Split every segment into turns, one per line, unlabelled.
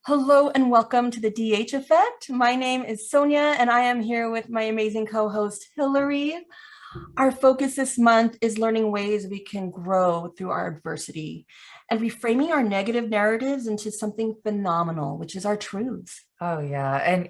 Hello and welcome to the DH Effect. My name is Sonia and I am here with my amazing co-host Hillary. Our focus this month is learning ways we can grow through our adversity and reframing our negative narratives into something phenomenal, which is our truths.
Oh, yeah. And,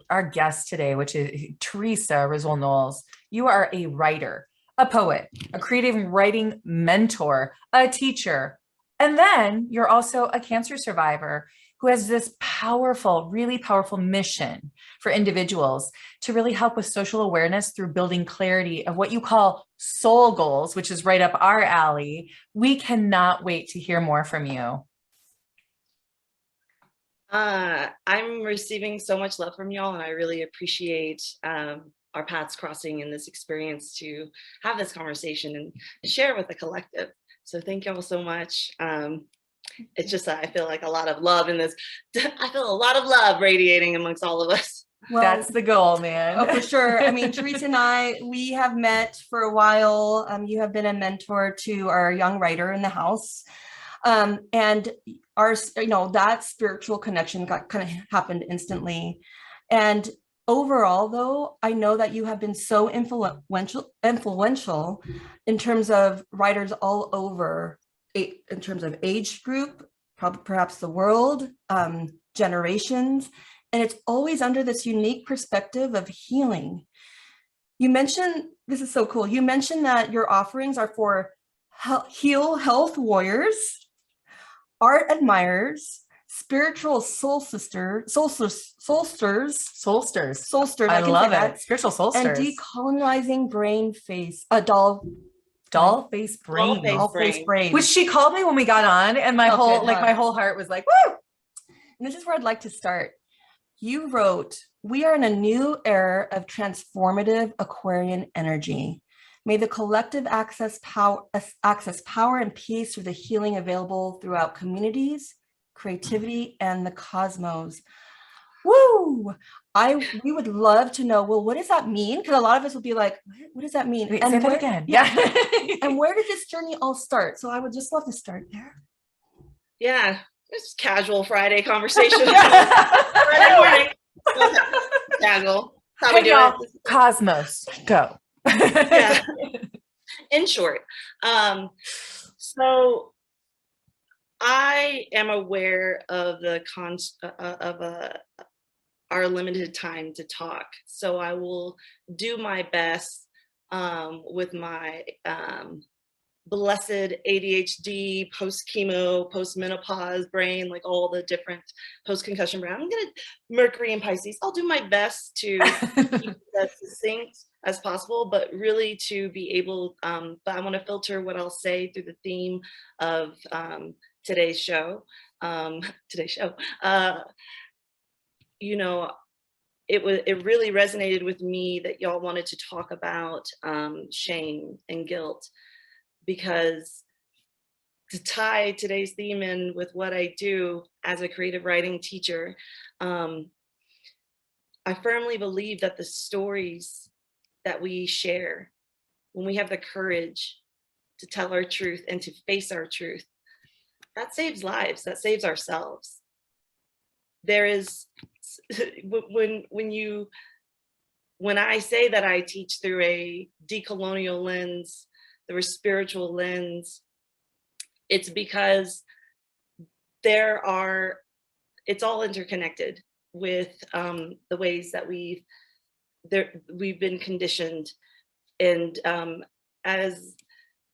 our guest today, which is Theresa Rozul Knowles, you are a writer, a poet, a creative writing mentor, a teacher, and then you're also a cancer survivor who has this powerful, really powerful mission for individuals to really help with social awareness through building clarity of what you call soul goals, which is right up our alley. We cannot wait to hear more from you.
I'm receiving so much love from y'all, and I really appreciate our paths crossing in this experience to have this conversation and share with the collective. So thank y'all so much. It's just I feel like a lot of love in this. I feel a lot of love radiating amongst all of us.
Well, that's the goal, man.
Oh, for sure. I mean, Theresa and I, we have met for a while. You have been a mentor to our young writer in the house. And our, that spiritual connection kind of happened instantly. And overall, though, I know that you have been so influential in terms of writers all over, in terms of age group, perhaps the world, generations. And it's always under this unique perspective of healing. You mentioned, this is so cool. You mentioned that your offerings are for health warriors, art admirers, spiritual soulsters.
I love it. Spiritual soulsters.
And decolonizing doll face brain.
Which she called me when we got on, and my whole heart was like, woo!
And this is where I'd like to start. You wrote, "We are in a new era of transformative Aquarian energy. May the collective access power and peace through the healing available throughout communities, creativity, and the cosmos." Woo! We would love to know, well, what does that mean? Because a lot of us will be like, what does that mean?
Wait, say that again. Yeah.
And where did this journey all start? So I would just love to start there.
Yeah, it's casual Friday conversation. Friday morning. Casual. How we doing?
Cosmos, go.
Yeah. In short, so I am aware of our limited time to talk. So I will do my best with my blessed ADHD, post-chemo, post-menopause brain, like all the different post-concussion brain. I'm gonna Mercury and Pisces. I'll do my best to keep that succinct as possible, but really to be able, but I want to filter what I'll say through the theme of today's show. It really resonated with me that y'all wanted to talk about shame and guilt, because to tie today's theme in with what I do as a creative writing teacher, I firmly believe that the stories that we share, when we have the courage to tell our truth and to face our truth, that saves lives, that saves ourselves. There is, when I say that I teach through a decolonial lens, through a spiritual lens, it's because it's all interconnected with the ways that we've been conditioned. And as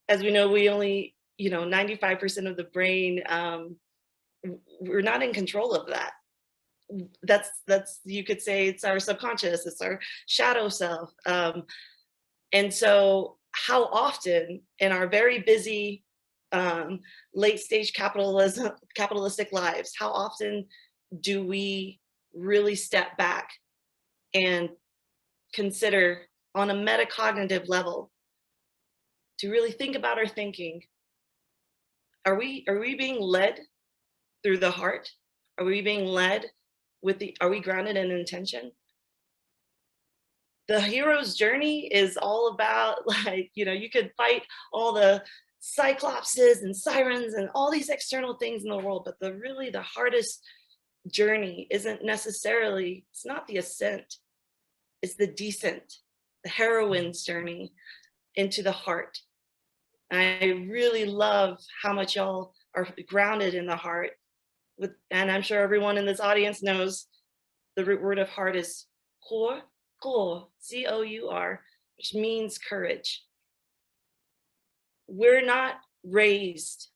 we know, we only, 95% of the brain, we're not in control of that. That's you could say it's our subconscious, it's our shadow self. And so how often in our very busy late stage capitalistic lives, how often do we really step back and consider on a metacognitive level to really think about our thinking? Are we being led through the heart? Are we being led are we grounded in intention? The hero's journey is all about, you could fight all the cyclopses and sirens and all these external things in the world, but the hardest journey isn't necessarily, it's not the ascent, it's the descent, the heroine's journey into the heart. And I really love how much y'all are grounded in the heart. And I'm sure everyone in this audience knows the root word of heart is Cour, C-O-U-R, which means courage. We're not raised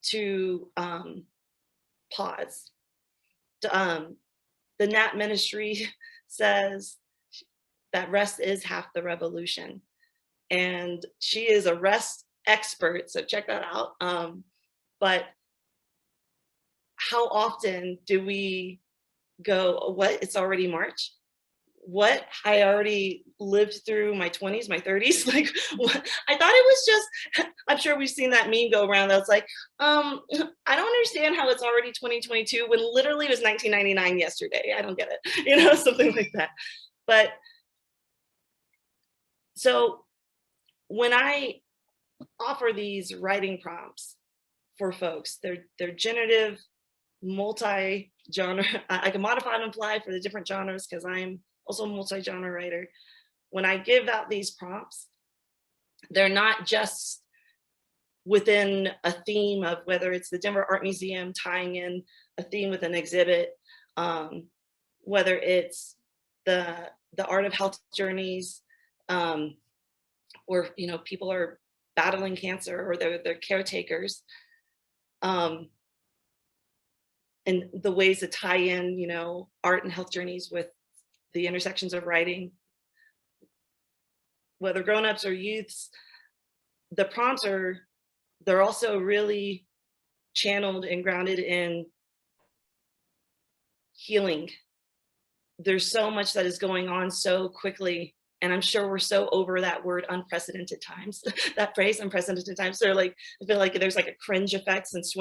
to pause. The Nat Ministry says that rest is half the revolution. And she is a rest expert, so check that out. But how often do we go, what, it's already March? What, I already lived through my 20s, my 30s. Like, what? I thought it was just, I'm sure we've seen that meme go around that's like, I don't understand how it's already 2022 when literally it was 1999 yesterday. I don't get it, you know, something like that. But so when I offer these writing prompts for folks, they're generative, multi-genre. I can modify and apply for the different genres because I'm also a multi-genre writer. When I give out these prompts, they're not just within a theme of whether it's the Denver Art Museum tying in a theme with an exhibit, whether it's the art of health journeys, or, you know, people are battling cancer or they're caretakers, and the ways to tie in, you know, art and health journeys with the intersections of writing, whether grown-ups or youths. The prompts they're also really channeled and grounded in healing. There's so much that is going on so quickly. And I'm sure we're so over that word unprecedented times, that phrase unprecedented times. So like, I feel like there's like a cringe effect since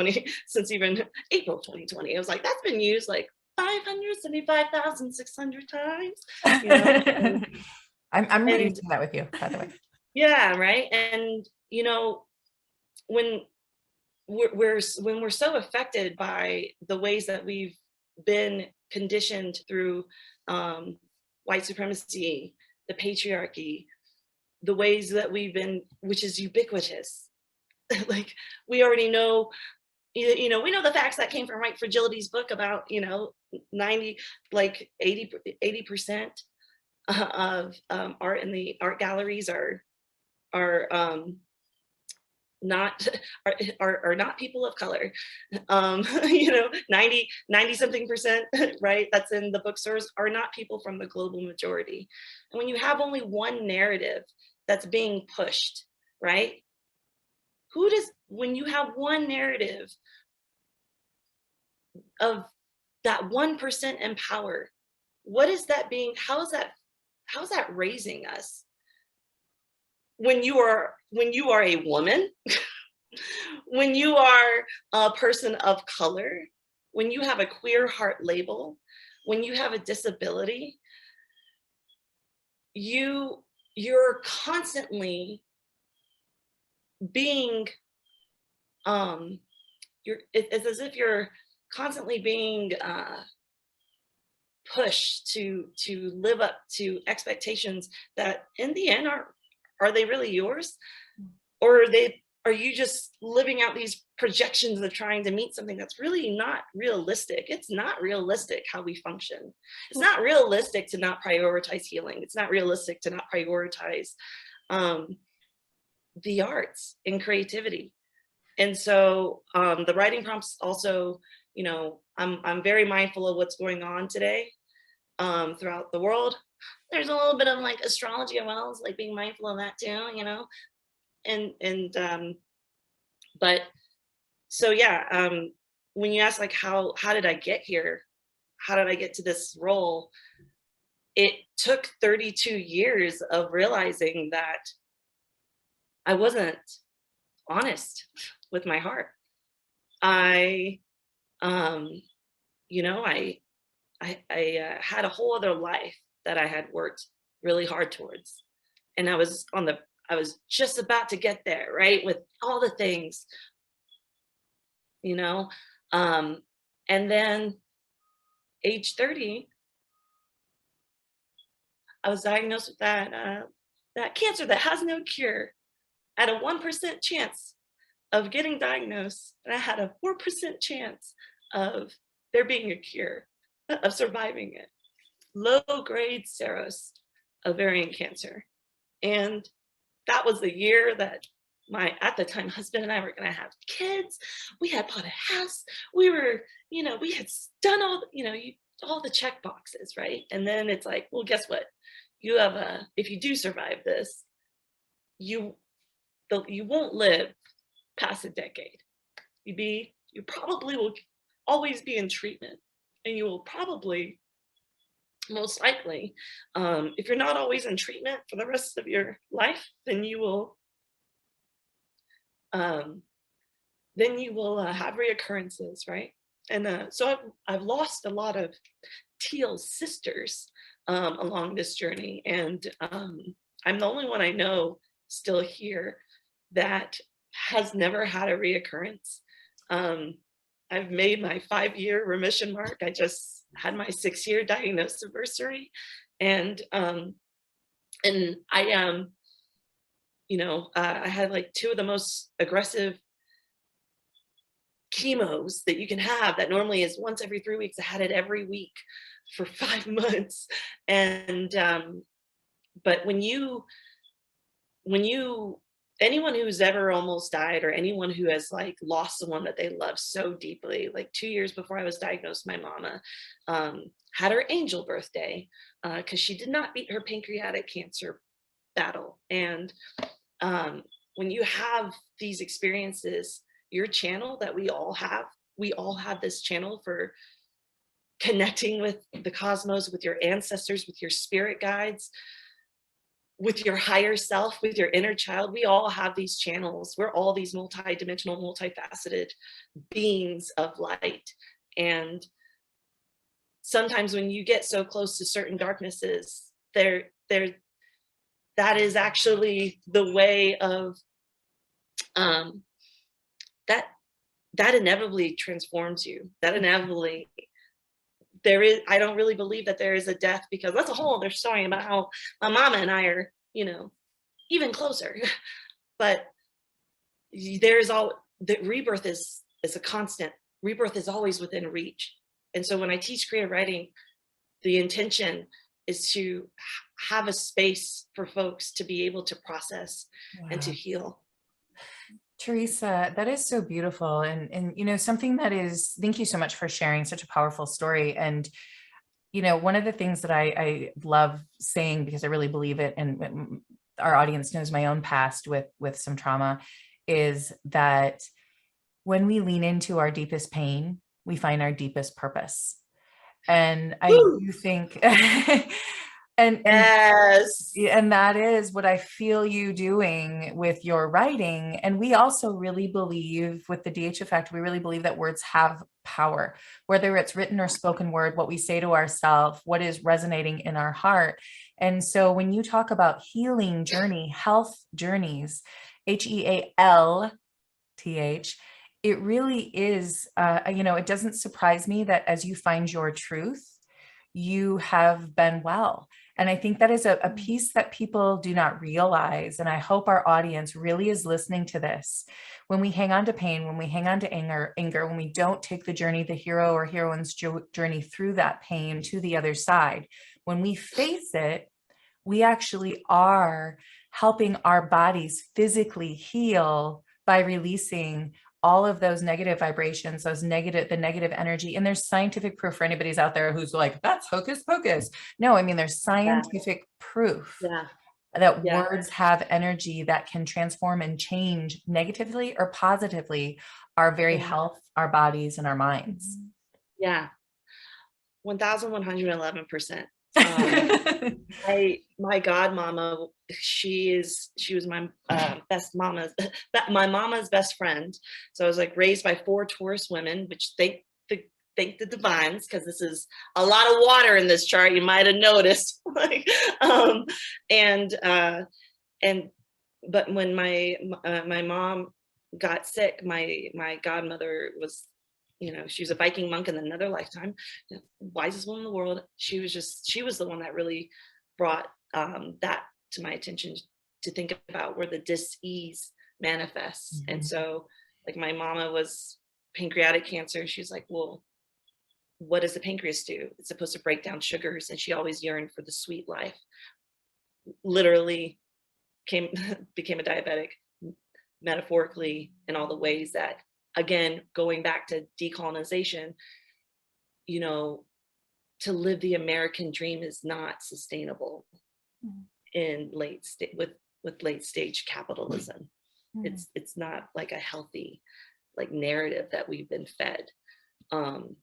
even April 2020. I was like, that's been used like 575,600 times. You know?
I'm reading that with you, by the way.
Yeah, right. And you know, when we're so affected by the ways that we've been conditioned through white supremacy, the patriarchy, the ways that we've been, which is ubiquitous. Like we already know, you know, we know the facts that came from White Fragility's book about, you know, 80% of art in the art galleries are not people of color. You know, 90 something percent, right, that's in the bookstores are not people from the global majority. And when you have only one narrative that's being pushed, right, when you have one narrative of that 1% in power, what is that being, how is that raising us? When you are a woman, when you are a person of color, when you have a queer heart label, when you have a disability, you're constantly being, it's as if you're constantly being pushed to live up to expectations that in the end are they really yours? Or are you just living out these projections of trying to meet something that's really not realistic? It's not realistic how we function. It's not realistic to not prioritize healing. It's not realistic to not prioritize the arts and creativity. And so the writing prompts also, you know, I'm very mindful of what's going on today throughout the world. There's a little bit of like astrology as well, like being mindful of that too, you know, but so yeah, when you ask like how did I get here, how did I get to this role, it took 32 years of realizing that I wasn't honest with my heart. I you know, I had a whole other life that I had worked really hard towards. And I was just about to get there, right? With all the things, you know? And then age 30, I was diagnosed with that cancer that has no cure. I had a 1% chance of getting diagnosed, and I had a 4% chance of there being a cure, of surviving it. Low-grade serous ovarian cancer. And that was the year that my, at the time, husband and I were going to have kids. We had bought a house. We were, we had done all, all the check boxes, right? And then it's like, well, guess what? You have if you do survive this, you won't live past a decade. You probably will always be in treatment, and you will probably, most likely, if you're not always in treatment for the rest of your life, then you will have reoccurrences, right? And so I've lost a lot of teal sisters along this journey, and I'm the only one I know still here that has never had a reoccurrence. I've made my 5-year remission mark. I just had my 6-year diagnosis anniversary, and I I had like 2 of the most aggressive chemos that you can have, that normally is once every 3 weeks. I had it every week for 5 months, and but when you anyone who's ever almost died, or anyone who has like lost someone that they love so deeply, like 2 years before I was diagnosed, my mama had her angel birthday because she did not beat her pancreatic cancer battle. And when you have these experiences, your channel that we all have this channel for connecting with the cosmos, with your ancestors, with your spirit guides, with your higher self, with your inner child. We all have these channels. We're all these multi-dimensional, multifaceted beings of light. And sometimes when you get so close to certain darknesses, that is actually the way of that inevitably transforms you. That inevitably, I don't really believe that there is a death, because that's a whole other story about how my mama and I are, even closer. But the rebirth is a constant. Rebirth is always within reach. And so when I teach creative writing, the intention is to have a space for folks to be able to process and to heal.
Theresa, that is so beautiful. And something that is, thank you so much for sharing such a powerful story. And, one of the things that I love saying, because I really believe it, and our audience knows my own past with some trauma, is that when we lean into our deepest pain, we find our deepest purpose. And I do think,
yes.
And that is what I feel you doing with your writing. And we also really believe, with the DH Effect, we really believe that words have power, whether it's written or spoken word, what we say to ourselves, what is resonating in our heart. And so when you talk about healing journey, health journeys, HEALTH, it really is, it doesn't surprise me that as you find your truth, you have been well. And I think that is a piece that people do not realize. And I hope our audience really is listening to this. When we hang on to pain, when we hang on to anger, when we don't take the journey, the hero or heroine's journey through that pain to the other side, when we face it, we actually are helping our bodies physically heal by releasing all of those negative vibrations, the negative energy. And there's scientific proof for anybody's out there who's like, that's hocus pocus. No, I mean, there's scientific proof that words have energy that can transform and change negatively or positively our very health, our bodies, and our minds.
Yeah. 1,111%. My godmama, she was my my mama's best friend. So I was like raised by 4 Taurus women, which thank the divines, because this is a lot of water in this chart, you might have noticed. But when my mom got sick, my godmother was she was a Viking monk in another lifetime, wisest woman in the world. She was the one that really brought that to my attention, to think about where the dis-ease manifests. And so, like, my mama was pancreatic cancer. She was like, well, what does the pancreas do? It's supposed to break down sugars, and she always yearned for the sweet life. Literally became a diabetic, metaphorically, in all the ways that, again, going back to decolonization, to live the American dream is not sustainable in with late stage capitalism. It's not like a healthy, like, narrative that we've been fed. And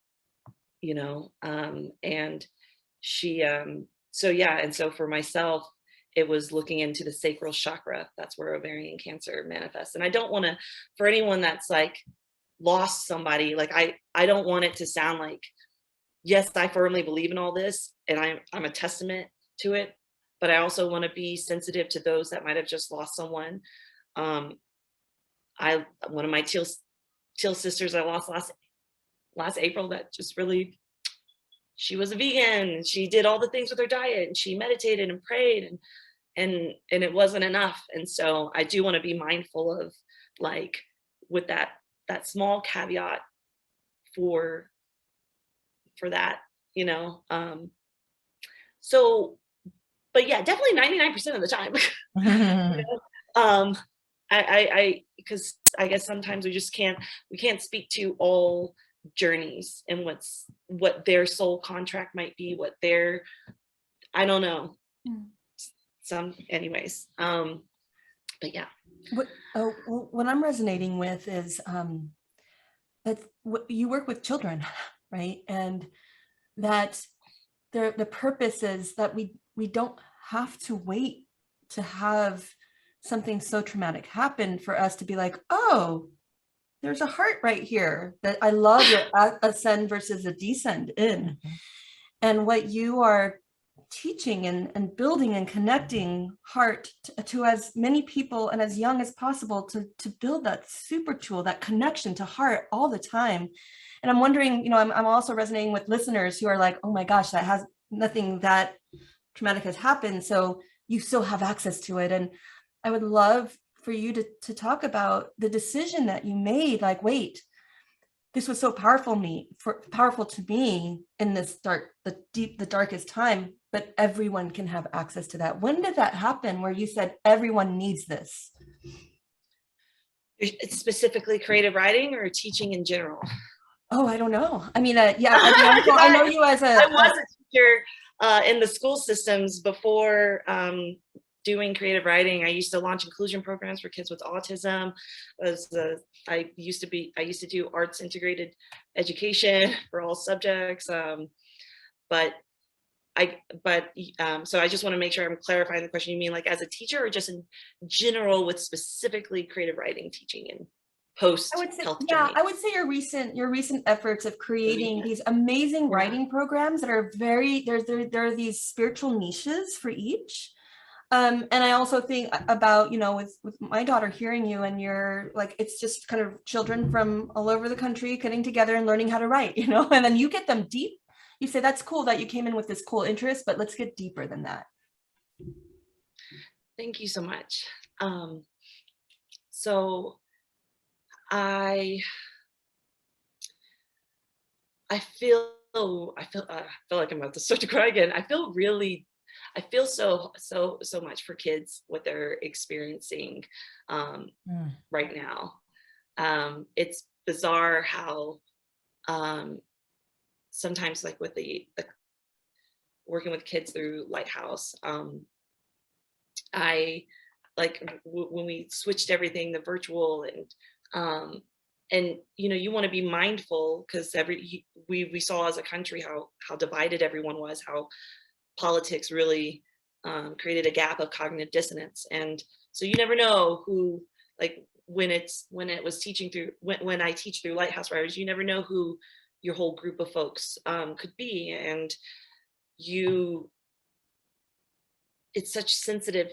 she and so for myself, it was looking into the sacral chakra. That's where ovarian cancer manifests. And I don't want to, for anyone that's like lost somebody, like, I don't want it to sound like, yes, I firmly believe in all this and I'm a testament to it, but I also want to be sensitive to those that might have just lost someone. One of my teal sisters I lost last April, that just really, she was a vegan. She did all the things with her diet, and she meditated and prayed, and it wasn't enough. And so I do want to be mindful of, like, with that small caveat for that, so, but yeah, definitely 99% of the time. Because I guess sometimes we can't speak to all journeys and what their soul contract might be, I don't know. Anyways, but yeah.
What I'm resonating with is that you work with children, right? And that the purpose is that we don't have to wait to have something so traumatic happen for us to be like, oh, there's a heart right here. That I love your ascend versus a descend in. And what you are teaching and building and connecting heart to as many people and as young as possible to build that super tool, that connection to heart all the time. And I'm wondering, I'm also resonating with listeners who are like, oh my gosh, that has nothing that traumatic has happened. So you still have access to it. And I would love for you to talk about the decision that you made, like, wait, this was so powerful to me in this the darkest time, but everyone can have access to that. When did that happen where you said everyone needs this?
It's specifically creative writing or teaching in general?
Oh, I don't know. I mean, I know you as I
was a teacher in the school systems before doing creative writing. I used to launch inclusion programs for kids with autism. I used to do arts integrated education for all subjects. So I just want to make sure I'm clarifying the question. You mean like as a teacher, or just in general with specifically creative writing teaching and post health journey?
I would say your recent efforts of creating these amazing writing programs that are there are these spiritual niches for each. And I also think about, with my daughter hearing you, and you're like, it's just kind of children from all over the country getting together and learning how to write, and then you get them deep. You say, that's cool that you came in with this cool interest, but let's get deeper than that.
Thank you so much. So I feel like I'm about to start to cry again. I feel so much for kids, what they're experiencing right now. It's bizarre how sometimes, like with the working with kids through Lighthouse, I when we switched everything, the virtual and you want to be mindful, because we saw as a country how divided everyone was, how politics really created a gap of cognitive dissonance. And so you never know who, like when I teach through Lighthouse Writers, you never know who your whole group of folks could be. And it's such sensitive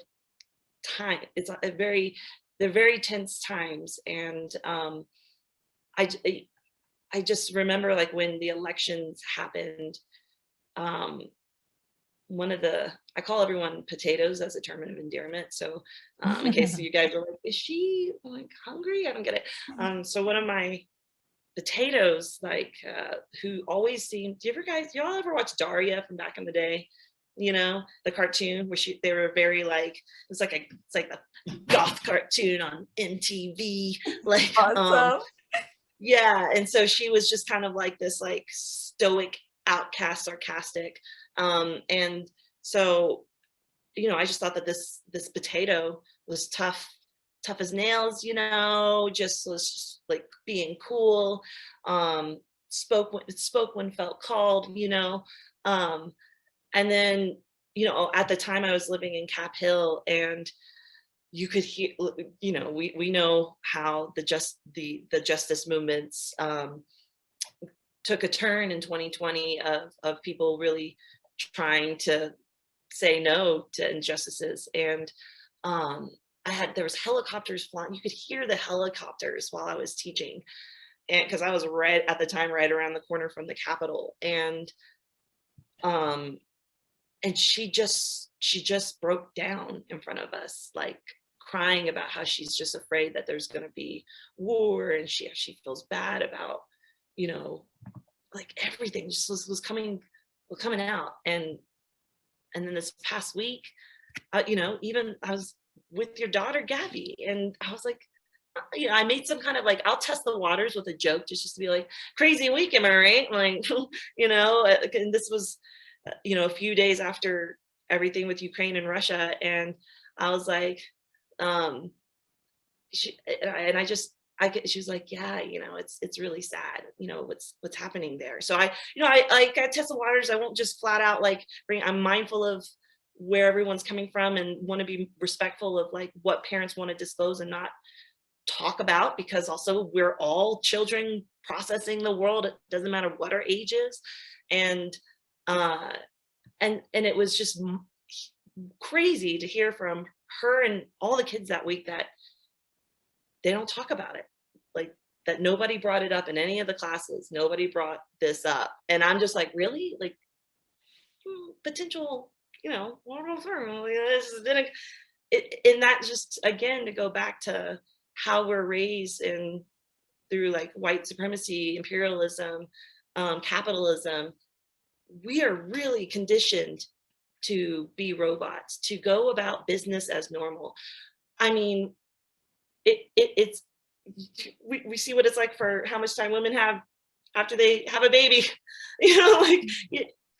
time. They're very tense times. And I just remember like when the elections happened, I call everyone potatoes as a term of endearment. So in case you guys are like, is she like hungry? I don't get it. So one of my potatoes, like who always seemed, y'all ever watch Daria from back in the day? You know, the cartoon where they were very like, it's like a goth cartoon on MTV. Like,
Awesome.
yeah. And so she was just kind of like this like stoic outcast, sarcastic. And so, you know, I just thought that this potato was tough as nails, you know, was just like being cool, spoke when felt called, you know. And then, you know, at the time I was living in Cap Hill, and you could hear, you know, we know how the justice movements took a turn in 2020 of people really trying to say no to injustices. And there was helicopters flying. You could hear the helicopters while I was teaching, and because I was right at the time right around the corner from the Capitol. And she just broke down in front of us, like crying about how she's just afraid that there's going to be war, and she feels bad about, you know, like everything just was coming out. And then this past week, you know, even I was with your daughter Gabby, and I was like, you know, I made some kind of like, I'll test the waters with a joke just to be like, crazy week, am I right? Like, you know, and this was, you know, a few days after everything with Ukraine and Russia, and I was like, she was like, yeah, you know, it's really sad, you know, what's happening there. So I test the waters. I won't just flat out like I'm mindful of where everyone's coming from, and want to be respectful of like what parents want to disclose and not talk about, because also we're all children processing the world. It doesn't matter what our age is. And it was just crazy to hear from her and all the kids that week that they don't talk about it, like that nobody brought it up in any of the classes. Nobody brought this up. And I'm just like, really? Like potential, you know, and that just, again, to go back to how we're raised and through like white supremacy, imperialism, capitalism, we are really conditioned to be robots, to go about business as normal. I mean, it's we see what it's like for how much time women have after they have a baby, you know, like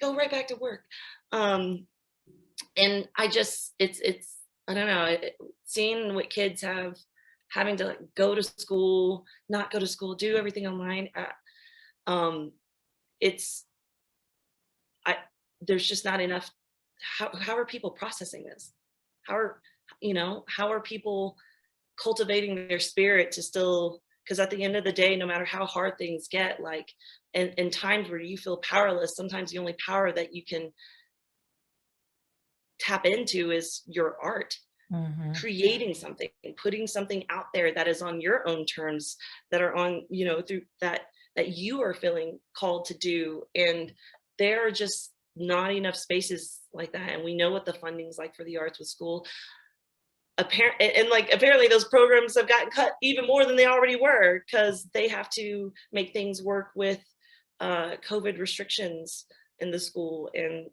go right back to work. And I just, it's I don't know, seeing what kids having to like go to school, not go to school, do everything online. There's just not enough. How are people processing this? How are people cultivating their spirit to still, because at the end of the day, no matter how hard things get, like in times where you feel powerless, sometimes the only power that you can tap into is your art. Mm-hmm. Creating something, putting something out there that is on your own terms, that are on, you know, through that you are feeling called to do. And there are just not enough spaces like that. And we know what the funding's like for the arts with school. Apparently those programs have gotten cut even more than they already were, because they have to make things work with COVID restrictions in the school. And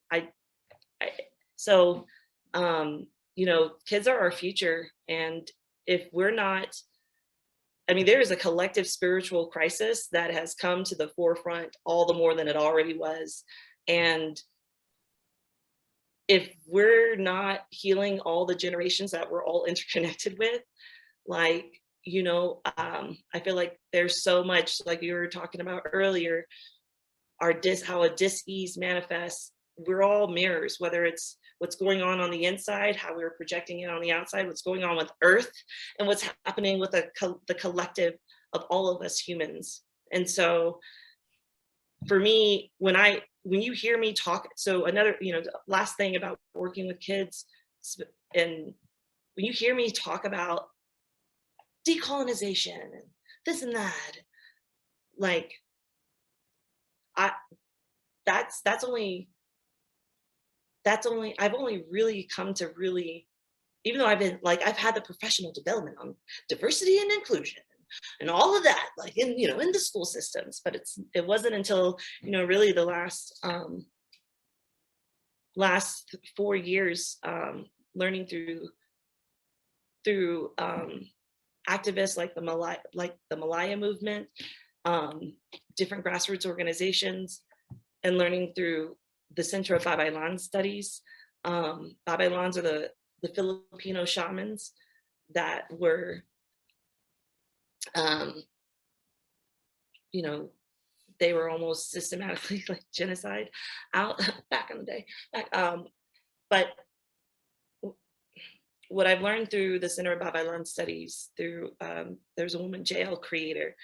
you know, kids are our future. And if we're not, I mean, there is a collective spiritual crisis that has come to the forefront all the more than it already was. And if we're not healing all the generations that we're all interconnected with, like, you know, I feel like there's so much, like you were talking about earlier, how a dis-ease manifests. We're all mirrors, whether it's what's going on the inside, how we're projecting it on the outside, what's going on with Earth, and what's happening with the collective of all of us humans. And so for me, when you hear me talk, so another, you know, last thing about working with kids, and when you hear me talk about decolonization and this and that, like, that's only I've only really come to really, even though I've had the professional development on diversity and inclusion and all of that, like in the school systems, but it wasn't until really the last 4 years, learning through activists like the Malaya Movement, different grassroots organizations, and learning through the Center of Babaylan studies. Babaylans are the Filipino shamans that were, they were almost systematically like genocide out back in the day. But what I've learned through the Center of Babaylan studies, through there's a woman, JL Creator,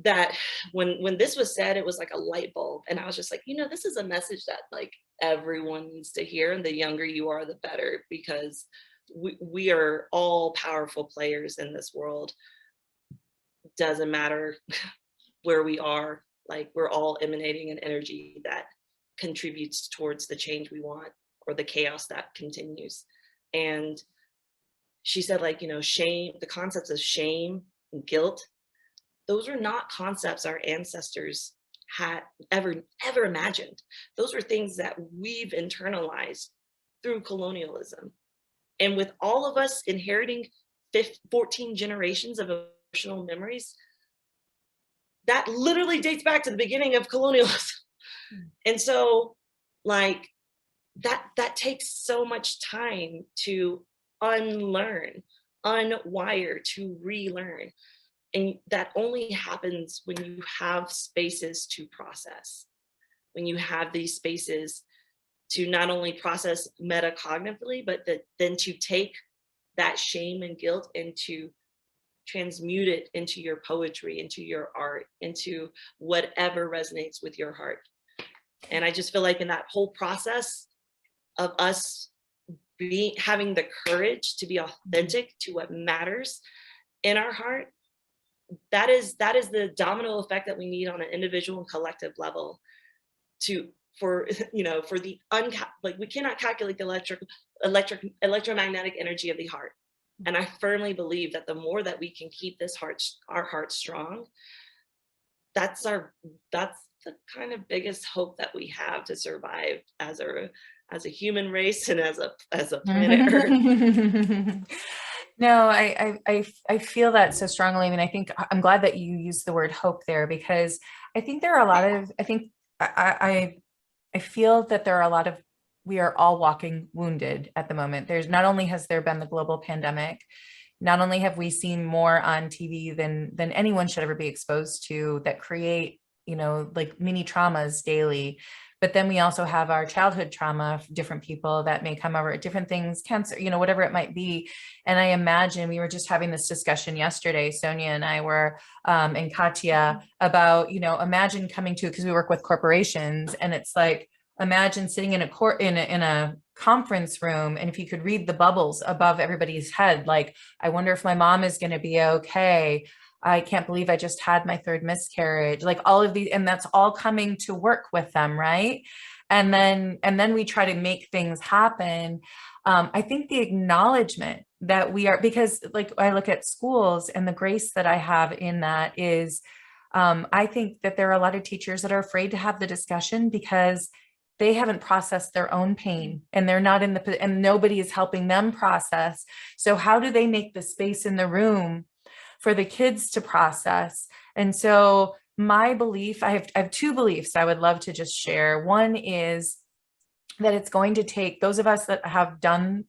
that when this was said, it was like a light bulb, and I was just like, this is a message that like everyone needs to hear, and the younger you are, the better, because we are all powerful players in this world. Doesn't matter where we are, like we're all emanating an energy that contributes towards the change we want, or the chaos that continues. And she said, like, shame, the concepts of shame and guilt, those are not concepts our ancestors had ever imagined. Those are things that we've internalized through colonialism. And with all of us inheriting 14 generations of emotional memories, that literally dates back to the beginning of colonialism. And so like that takes so much time to unlearn, unwire, to relearn. And that only happens when you have spaces to process, when you have these spaces to not only process metacognitively, but then to take that shame and guilt and to transmute it into your poetry, into your art, into whatever resonates with your heart. And I just feel like in that whole process of us having the courage to be authentic to what matters in our heart, that is the domino effect that we need on an individual and collective level for the like we cannot calculate the electromagnetic energy of the heart. And I firmly believe that the more that we can keep our heart strong, that's the kind of biggest hope that we have to survive as a human race and as a planet Earth.
No, I feel that so strongly. I mean, I think I'm glad that you used the word hope there, because I think there are a lot of, I feel that there are a lot of, we are all walking wounded at the moment. There's not only has there been the global pandemic, not only have we seen more on TV than anyone should ever be exposed to, that create, like mini traumas daily. But then we also have our childhood trauma, different people that may come over at different things, cancer, whatever it might be. And I imagine we were just having this discussion yesterday, Sonia and I were, and Katya, about, imagine coming to, because we work with corporations, and it's like, imagine sitting in a conference room, and if you could read the bubbles above everybody's head, like, I wonder if my mom is going to be okay. I can't believe I just had my third miscarriage, like all of these, and that's all coming to work with them. Right. And then we try to make things happen. I think the acknowledgement that we are, because like I look at schools and the grace that I have in that is, I think that there are a lot of teachers that are afraid to have the discussion because they haven't processed their own pain, and they're not and nobody is helping them process. So how do they make the space in the room for the kids to process? And so my belief, I have two beliefs I would love to just share. One is that it's going to take those of us that have done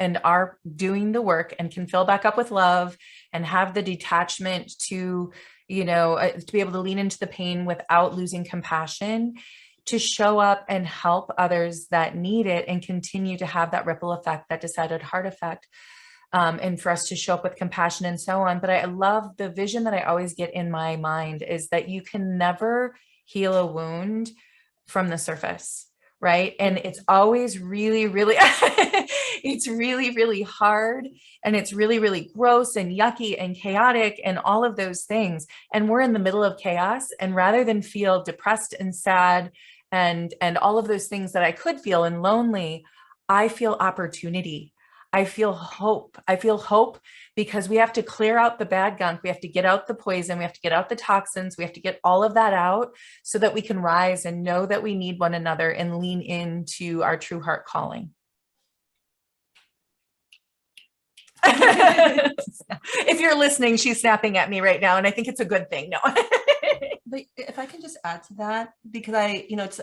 and are doing the work and can fill back up with love and have the detachment to, to be able to lean into the pain without losing compassion, to show up and help others that need it and continue to have that ripple effect, that decided heart effect. And for us to show up with compassion and so on. But I love the vision that I always get in my mind is that you can never heal a wound from the surface. right? And it's always really, really, it's really, really hard. And it's really, really gross and yucky and chaotic and all of those things. And we're in the middle of chaos. And rather than feel depressed and sad and all of those things that I could feel and lonely, I feel opportunity. I feel hope. I feel hope because we have to clear out the bad gunk. We have to get out the poison. We have to get out the toxins. We have to get all of that out so that we can rise and know that we need one another and lean into our true heart calling. If you're listening, she's snapping at me right now, and I think it's a good thing. No.
But if I can just add to that, because it's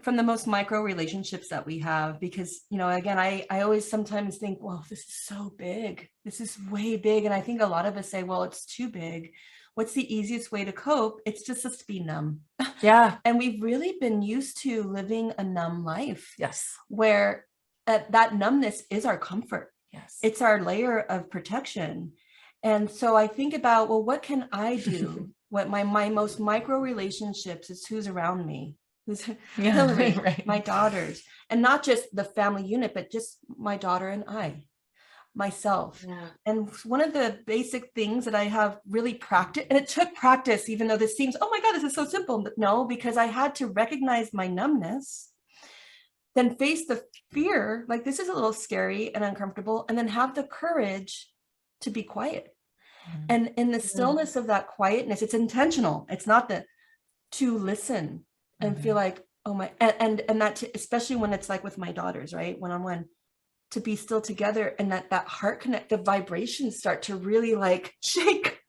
from the most micro relationships that we have, because, again, I always sometimes think, well, this is so big. This is way big. And I think a lot of us say, well, it's too big. What's the easiest way to cope? It's just to be numb.
Yeah.
And we've really been used to living a numb life.
Yes.
Where that numbness is our comfort.
Yes.
It's our layer of protection. And so I think about, well, what can I do? What my most micro relationships is who's around me, who's Hillary,
right.
my daughters, and not just the family unit, but just my daughter and myself.
Yeah.
And one of the basic things that I have really practiced, and it took practice, even though this seems, oh my God, this is so simple, but no, because I had to recognize my numbness, then face the fear, like this is a little scary and uncomfortable, and then have the courage to be quiet. And in the stillness of that quietness, it's intentional. It's not to listen and feel like, oh my, and that, especially when it's like with my daughters, right? One-on-one, to be still together, and that heart connect, the vibrations start to really like shake,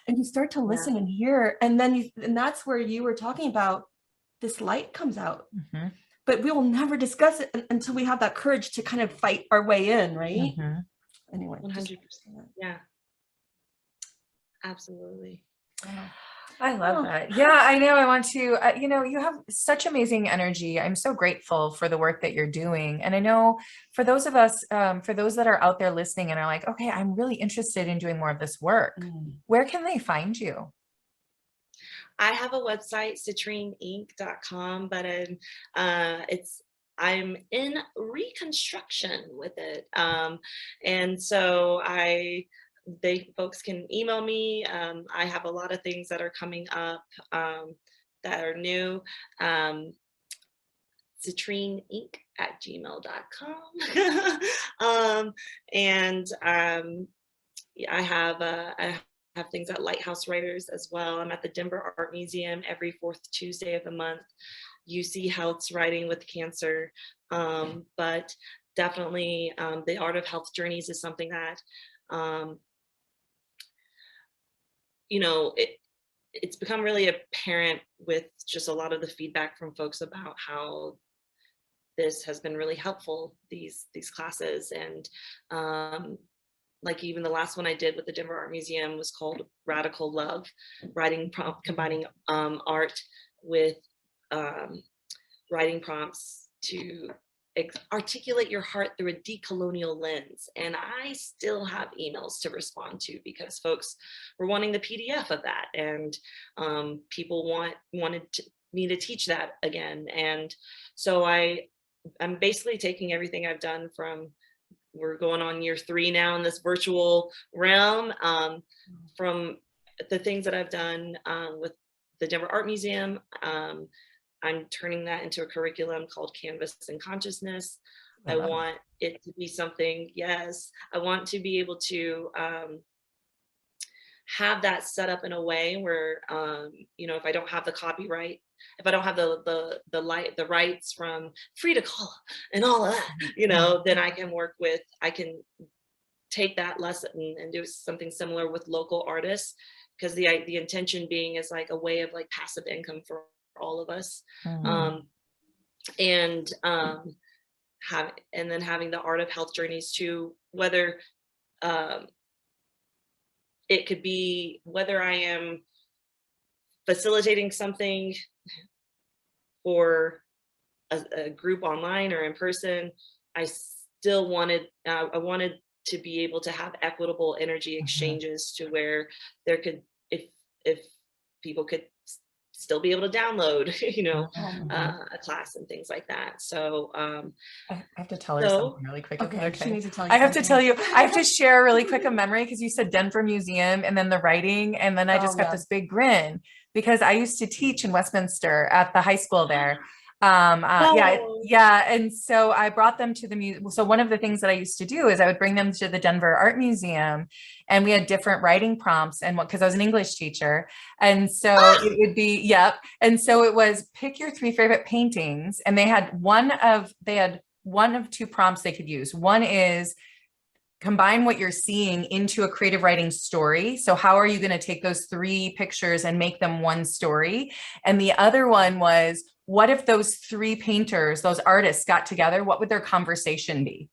and you start to listen and hear. And then and that's where you were talking about this light comes out, but we will never discuss it until we have that courage to kind of fight our way in. Right. Anyway,
100%. Yeah. Absolutely.
I love that. Yeah, I know. I want to, you have such amazing energy. I'm so grateful for the work that you're doing. And I know for those of us, for those that are out there listening and are like, okay, I'm really interested in doing more of this work. Where can they find you?
I have a website, citrineinc.com, but I'm in reconstruction with it. And so folks can email me. I have a lot of things that are coming up that are new. citrineinc@gmail.com. And I have things at Lighthouse Writers as well. I'm at the Denver Art Museum every fourth Tuesday of the month. UC Health's Writing with Cancer. But definitely the Art of Health Journeys is something that it's become really apparent with just a lot of the feedback from folks about how this has been really helpful, these classes. And like even the last one I did with the Denver Art Museum was called Radical Love, writing prompt, combining art with writing prompts to articulate your heart through a decolonial lens. And I still have emails to respond to because folks were wanting the PDF of that, and people wanted me to teach that again. And so I'm basically taking everything I've done from, we're going on year 3 now in this virtual realm, from the things that I've done with the Denver Art Museum. I'm turning that into a curriculum called Canvas and Consciousness. I want it to be something, I want to be able to have that set up in a way where, if I don't have the copyright, if I don't have the rights from Free to Call and all of that, then I can take that lesson and do something similar with local artists, because the intention being is like a way of like passive income for all of us. And then having the Art of Health Journeys too, whether it could be whether I am facilitating something for a group online or in person. I still wanted to be able to have equitable energy exchanges to where there could, if people could still be able to download,
Mhm.
a class and things like that. So
I have to tell her something really quick.
Okay, she needs to tell you
I have to
something.
tell you, I have to share really quick a memory because you said Denver Museum and then the writing, and then I just got this big grin because I used to teach in Westminster at the high school there. Yeah. And so I brought them to the museum. So one of the things that I used to do is I would bring them to the Denver Art Museum, and we had different writing prompts, and because I was an English teacher. And so it would be, yep. And so it was pick your 3 favorite paintings. And they had one of 2 prompts they could use. One is combine what you're seeing into a creative writing story. So how are you going to take those 3 pictures and make them one story? And the other one was, what if those 3 painters, those artists got together? What would their conversation be?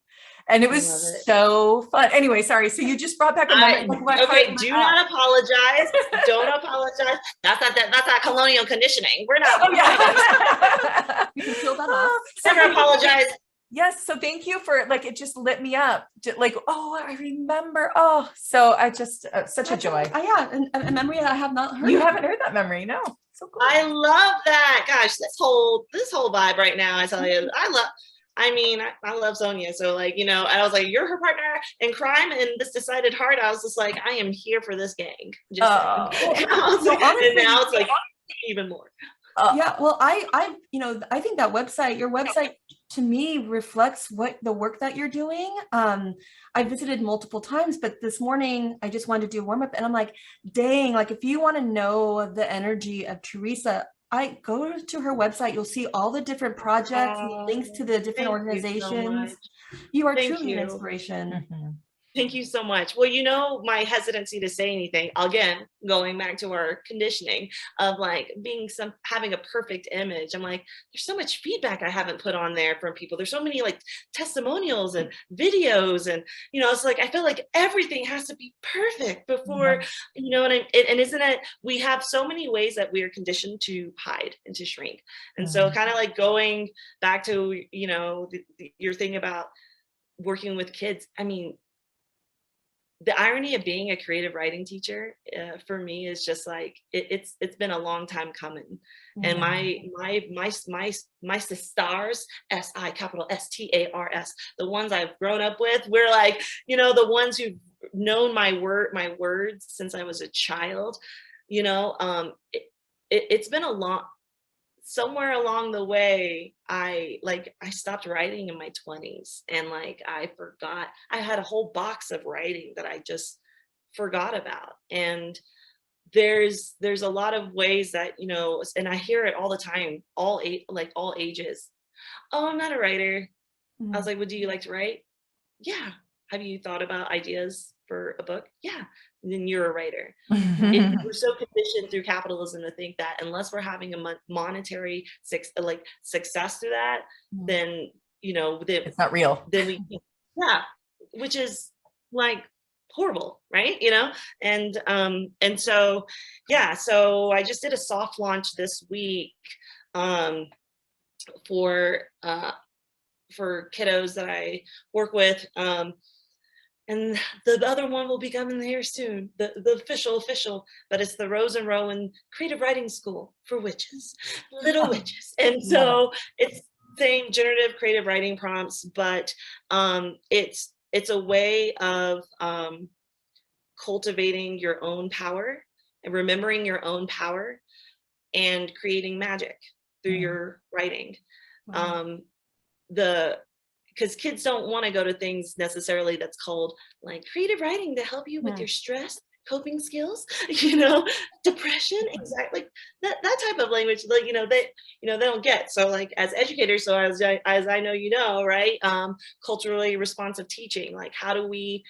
And it was so fun. Anyway, sorry. So you just brought back a moment.
Okay, do not apologize. Don't apologize. That's not colonial conditioning. We're not.
Oh, yeah.
You can feel that off.
Never apologize.
Yes. So thank you for it just lit me up. Oh, I remember. Oh, so I just, such a joy.
Yeah. A memory that I have not heard.
You haven't heard that memory. No. So cool.
I love that. Gosh, this whole vibe right now, I tell you, I love Sonia. So I was like, you're her partner in crime in this decided heart. I was just like, I am here for this gang. And now it's like even more.
Yeah, well, I think that your website to me reflects what the work that you're doing. I visited multiple times, but this morning I just wanted to do a warm up, and I'm like, dang, if you want to know the energy of Theresa, I go to her website. You'll see all the different projects, links to the different organizations. You are truly an inspiration.
Mm-hmm.
Thank you so much. Well, my hesitancy to say anything, again, going back to our conditioning of having a perfect image. I'm like, there's so much feedback I haven't put on there from people. There's so many testimonials and videos. And, it's I feel like everything has to be perfect before, and isn't it, we have so many ways that we are conditioned to hide and to shrink. And so kind of going back to, your thing about working with kids. I mean, the irony of being a creative writing teacher for me is just it's been a long time coming. And my sisters, SISTARS, the ones I've grown up with, we're the ones who've known my words since I was a child. It's been a long. Somewhere along the way, I stopped writing in my 20s, and I forgot. I had a whole box of writing that I just forgot about. And there's a lot of ways that, and I hear it all the time, all ages. Oh, I'm not a writer. I was like, well, do you like to write? Yeah. Have you thought about ideas for a book? Yeah. And then you're a writer. We're so conditioned through capitalism to think that unless we're having a monetary success through that, then
it's not real.
Then which is horrible, right? And so so I just did a soft launch this week for kiddos that I work with. And the other one will be coming here soon, the official, but it's the Rose and Rowan Creative Writing School for Witches, little witches. And so it's same generative creative writing prompts, but it's a way of cultivating your own power and remembering your own power and creating magic through your writing. Because kids don't want to go to things necessarily that's called creative writing to help you with your stress, coping skills, depression, exactly that type of language, they don't get. So as educators, so as I know, right, culturally responsive teaching, how do we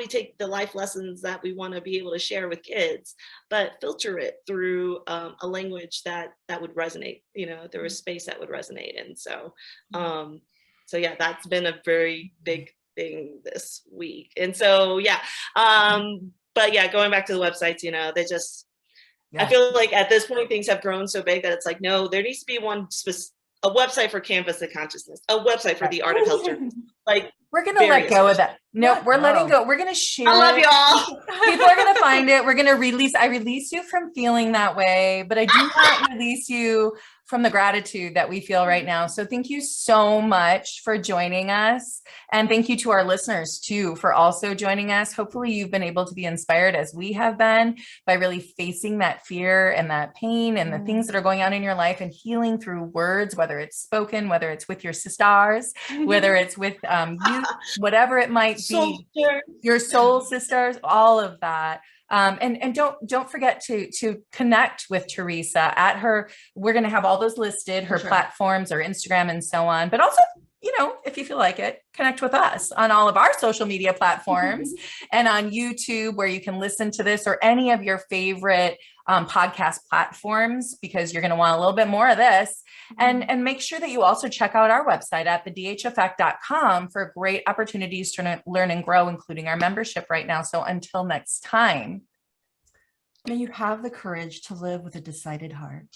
take the life lessons that we want to be able to share with kids, but filter it through a language that would resonate, through a space that would resonate. And so, that's been a very big thing this week. And so, but going back to the websites, they just, I feel like at this point, things have grown so big that it's no, there needs to be a website for Canvas of Consciousness, a website for the Art of Health Journalism.
We're going to let go of that. No, we're letting
go.
go. We're going to share.
I love
it.
y'all.
People are going to find it. We're going to I release you from feeling that way, but I do not release you from the gratitude that we feel right now. So thank you so much for joining us. And thank you to our listeners too, for also joining us. Hopefully you've been able to be inspired as we have been by really facing that fear and that pain and the things that are going on in your life and healing through words, whether it's spoken, whether it's with your sisters, whether it's with you, whatever it might be, your soul sisters, all of that. And don't forget to connect with Theresa at her. We're going to have all those listed, her platforms or Instagram and so on, but also, if you feel like it, connect with us on all of our social media platforms and on YouTube, where you can listen to this or any of your favorite podcast platforms, because you're going to want a little bit more of this. And make sure that you also check out our website at thedheffect.com for great opportunities to learn and grow, including our membership right now. So until next time.
May you have the courage to live with a decided heart.